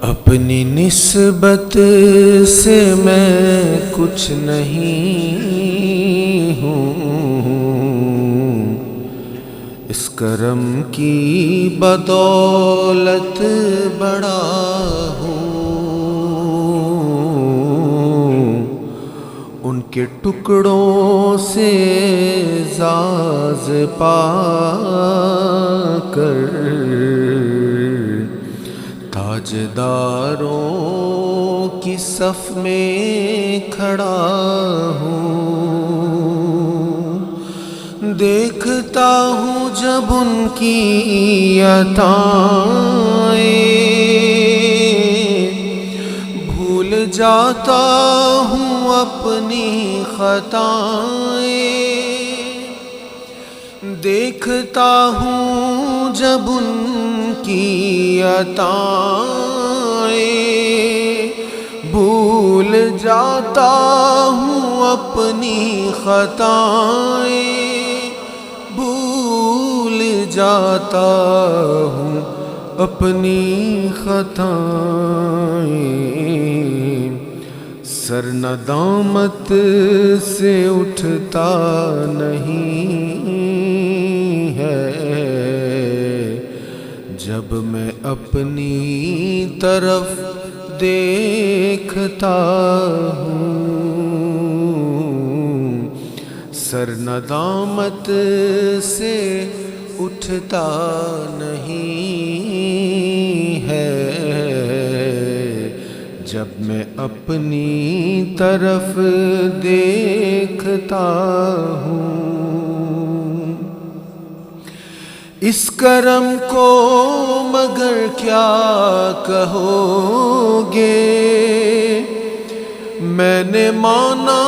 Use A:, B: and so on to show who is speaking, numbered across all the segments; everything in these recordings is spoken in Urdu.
A: اپنی نسبت سے میں کچھ نہیں ہوں، اس کرم کی بدولت بڑا ہوں، ان کے ٹکڑوں سے زاز پا کر تاجداروں کی صف میں کھڑا ہوں، دیکھتا ہوں جب ان کی عطائیں، بھول جاتا ہوں اپنی خطائیں، دیکھتا ہوں جب ان کی عطائیں، بھول جاتا ہوں اپنی خطائیں، بھول جاتا ہوں اپنی خطائیں، سر ندامت سے اٹھتا نہیں ہے جب میں اپنی طرف دیکھتا ہوں، سر ندامت سے اٹھتا نہیں ہے جب میں اپنی طرف دیکھتا ہوں۔ اس کرم کو مگر کیا کہو گے، میں نے مانا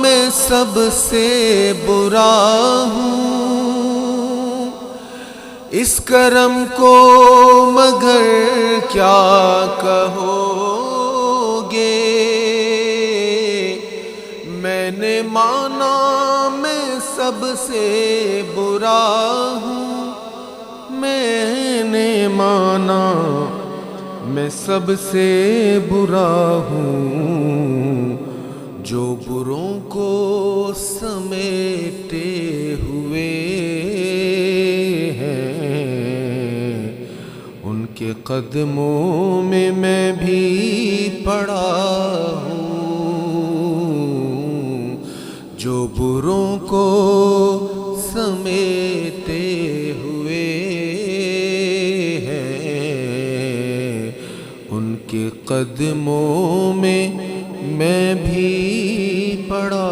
A: میں سب سے برا ہوں، اس کرم کو مگر کیا کہو گے، میں نے مانا میں سب سے برا ہوں، میں نے مانا میں سب سے برا ہوں، جو بروں کو سمیٹے ہوئے ہیں ان کے قدموں میں میں بھی پڑا ہوں، جو بروں کو سمیٹے ہوئے ان کے قدموں میں میں بھی پڑا